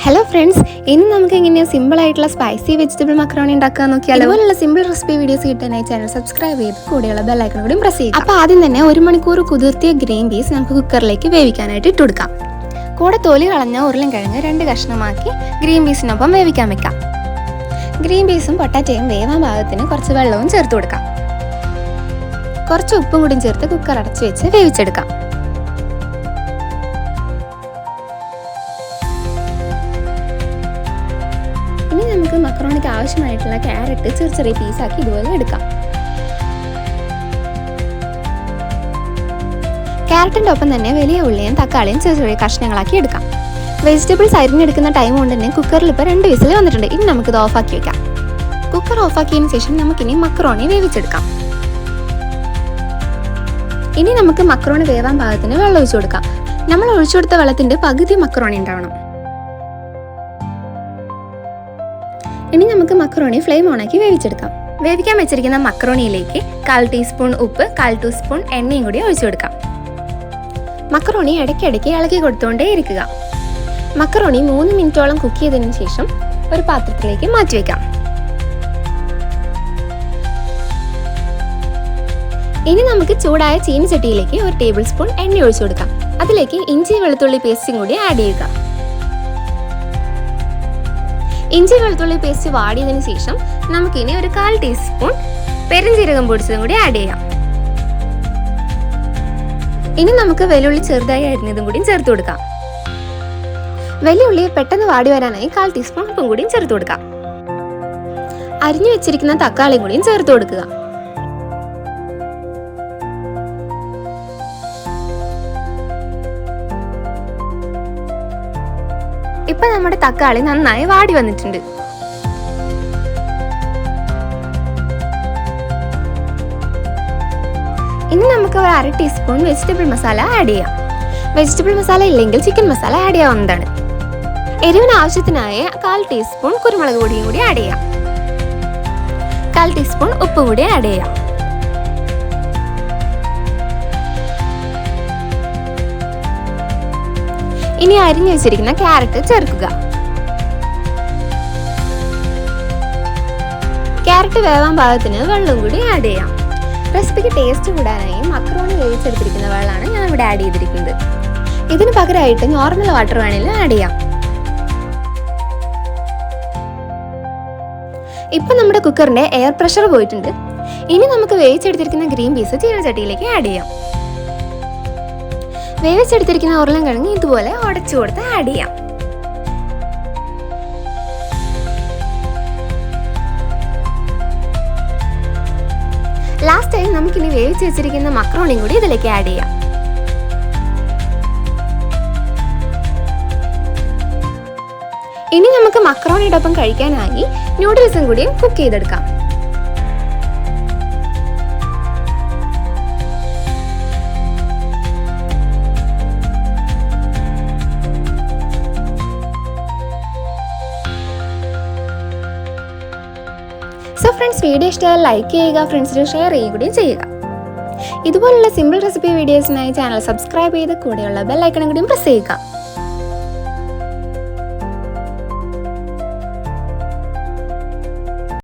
Hello friends, ഇന്ന് നമുക്ക് എങ്ങനെയാണ് സിമ്പിൾ ആയിട്ടുള്ള സ്പൈസി വെജിറ്റബിൾ മക്രോണി ഉണ്ടാക്കാൻ നോക്കിയാലോ. അതുപോലുള്ള സിമ്പിൾ റെസിപ്പി വീഡിയോസ് കിട്ടാനായി ചാനൽ സബ്സ്ക്രൈബ് ചെയ്ത് കൂടെയുള്ള ബെൽ ഐക്കൺ കൂടി പ്രസ് ചെയ്യുക. അപ്പോൾ ആദ്യം തന്നെ 1 മണിക്കൂർ കുതിർത്തിയ ഗ്രീൻ പീസ് നമുക്ക് കുക്കറിലേക്ക് വേവിക്കാനായിട്ട് ഇട്ട് കൊടുക്കാം. കൂടെ തൊലി കളഞ്ഞ ഉരുളൻകിഴങ്ങ് 2 കഷ്ണമാക്കി ഗ്രീൻ പീസിനൊപ്പം വേവിക്കാൻ വെക്കാം. ഗ്രീൻ പീസും പൊട്ടാറ്റയും വേവാൻ പാകത്തിന് കുറച്ച് വെള്ളവും ചേർത്ത് കൊടുക്കാം. കുറച്ച് ഉപ്പും കൂടി ചേർത്ത് കുക്കർ അടച്ചു വെച്ച് വേവിച്ചെടുക്കാം. ഇനി നമുക്ക് മക്രോണിക്ക് ആവശ്യമായിട്ടുള്ള ക്യാരറ്റ് ചെറിയ പീസാക്കി ഇതുപോലെ എടുക്കാം. ക്യാരറ്റിൻ്റെ ഒപ്പം തന്നെ വലിയ ഉള്ളിയും തക്കാളിയും ചെറിയ കഷ്ണങ്ങളാക്കി എടുക്കാം. വെജിറ്റബിൾസ് അരിഞ്ഞെടുക്കുന്ന ടൈം കൊണ്ട് തന്നെ കുക്കറിൽ ഇപ്പോൾ 2 വിസിൽ വന്നിട്ടുണ്ട്. ഇനി നമുക്കിത് ഓഫാക്കി വെക്കാം. കുക്കർ ഓഫാക്കിയതിന് ശേഷം നമുക്കിനി മക്രോണി വേവിച്ചെടുക്കാം. ഇനി നമുക്ക് മക്രോണി വേവാൻ പാകത്തിന് വെള്ളം ഒഴിച്ചു കൊടുക്കാം. നമ്മൾ ഒഴിച്ചു കൊടുത്ത വെള്ളത്തിൻ്റെ പകുതി മക്രോണി ഉണ്ടാവണം. ഇനി നമുക്ക് മക്രോണി ഫ്ലെയിം ഓണാക്കി വേവിച്ചെടുക്കാം. വേവിക്കാൻ വെച്ചിരിക്കുന്ന മക്രോണിയിലേക്ക് 1/4 ടീസ്പൂൺ ഉപ്പ്, 1/4 ടീസ്പൂൺ എണ്ണയും കൂടി ഒഴിച്ചു കൊടുക്കാം. മക്രോണി ഇടയ്ക്കിടയ്ക്ക് ഇളക്കി കൊടുത്തുകൊണ്ടേ ഇരിക്കുക. മക്രോണി 3 മിനിറ്റോളം കുക്ക് ചെയ്തതിന് ശേഷം ഒരു പാത്രത്തിലേക്ക് മാറ്റിവെക്കാം. ഇനി നമുക്ക് ചൂടായ ചീനിച്ചട്ടിയിലേക്ക് 1 ടേബിൾ സ്പൂൺ എണ്ണ ഒഴിച്ചു കൊടുക്കാം. അതിലേക്ക് ഇഞ്ചി വെളുത്തുള്ളി പേസ്റ്റും കൂടി ആഡ് ചെയ്യുക. ഇഞ്ചി വെളുത്തുള്ളി പേസ്റ്റ് വാടിയതിന് ശേഷം നമുക്കിനി ഒരു 1/4 ടീസ്പൂൺ പെരുംജീരകം പൊടിച്ചതും കൂടി ആഡ് ചെയ്യാം. ഇനി നമുക്ക് വെല്ലുള്ളി ചെറുതായി അരിഞ്ഞതും കൂടി ചേർത്ത് കൊടുക്കാം. വെല്ലുള്ളി പെട്ടെന്ന് വാടി വരാനായി 1/4 ടീസ്പൂൺ ഉപ്പും കൂടിയും ചേർത്ത് കൊടുക്കാം. അരിഞ്ഞു വെച്ചിരിക്കുന്ന തക്കാളിയും കൂടിയും ചേർത്ത് കൊടുക്കുക. ഇപ്പൊ നമ്മുടെ തക്കാളി നന്നായി വാടി വന്നിട്ടുണ്ട്. ഇനി നമുക്ക് ഒരു 1/2 ടീസ്പൂൺ വെജിറ്റബിൾ മസാല ആഡ് ചെയ്യാം. വെജിറ്റബിൾ മസാല ഇല്ലെങ്കിൽ ചിക്കൻ മസാല ആഡ് ചെയ്യാവുന്നതാണ്. എരിവിന് ആവശ്യത്തിനായ 1/4 ടീസ്പൂൺ കുരുമുളക് പൊടിയും കൂടി ആഡ് ചെയ്യാം. 1/4 ടീസ്പൂൺ ഉപ്പ് കൂടി ആഡ് ചെയ്യാം. ഇനി അരിഞ്ഞു വെച്ചിരിക്കുന്ന ക്യാരറ്റ് ചേർക്കുക. ക്യാരറ്റ് വേവാൻ പാകത്തിന് വെള്ളം കൂടി ആഡ് ചെയ്യാം. റെസിപ്പിക്ക് ടേസ്റ്റ് കൂടാനായി മക്രോണി വേവിച്ചെടുത്തിരിക്കുന്ന വെള്ളമാണ് ഞാൻ ഇവിടെ ആഡ് ചെയ്തിരിക്കുന്നത്. ഇതിന് പകരമായിട്ട് നോർമൽ വാട്ടർ വേണമെങ്കിലും ആഡ് ചെയ്യാം. ഇപ്പം നമ്മുടെ കുക്കറിന്റെ എയർ പ്രഷർ പോയിട്ടുണ്ട്. ഇനി നമുക്ക് വേവിച്ചെടുത്തിരിക്കുന്ന ഗ്രീൻ പീസ് ചീനച്ചട്ടിയിലേക്ക് ആഡ് ചെയ്യാം. വേവിച്ചെടുത്തിരിക്കുന്ന ഉരുളൻകിഴങ്ങ് ഇതുപോലെ ഉടച്ചു കൊടുത്ത് ആഡ് ചെയ്യാം. ലാസ്റ്റായി നമുക്കിനി വേവിച്ച് വെച്ചിരിക്കുന്ന മക്രോണിയും കൂടി ഇതിലേക്ക് ആഡ് ചെയ്യാം. ഇനി നമുക്ക് മക്രോണിയുടെ ഒപ്പം കഴിക്കാനായി നൂഡിൽസും കൂടി കുക്ക് ചെയ്തെടുക്കാം. സോ ഫ്രണ്ട്സ്, വീഡിയോ ഇഷ്ടമായാൽ ലൈക്ക് ചെയ്യുക, ഫ്രണ്ട്സിന് ഷെയർ ചെയ്യുകയും ചെയ്യുക. ഇതുപോലുള്ള സിമ്പിൾ റെസിപ്പി വീഡിയോസിനായി ചാനൽ സബ്സ്ക്രൈബ് ചെയ്ത് കൂടെയുള്ള ബെൽ ഐക്കണും കൂടിയും പ്രസ് ചെയ്യുക.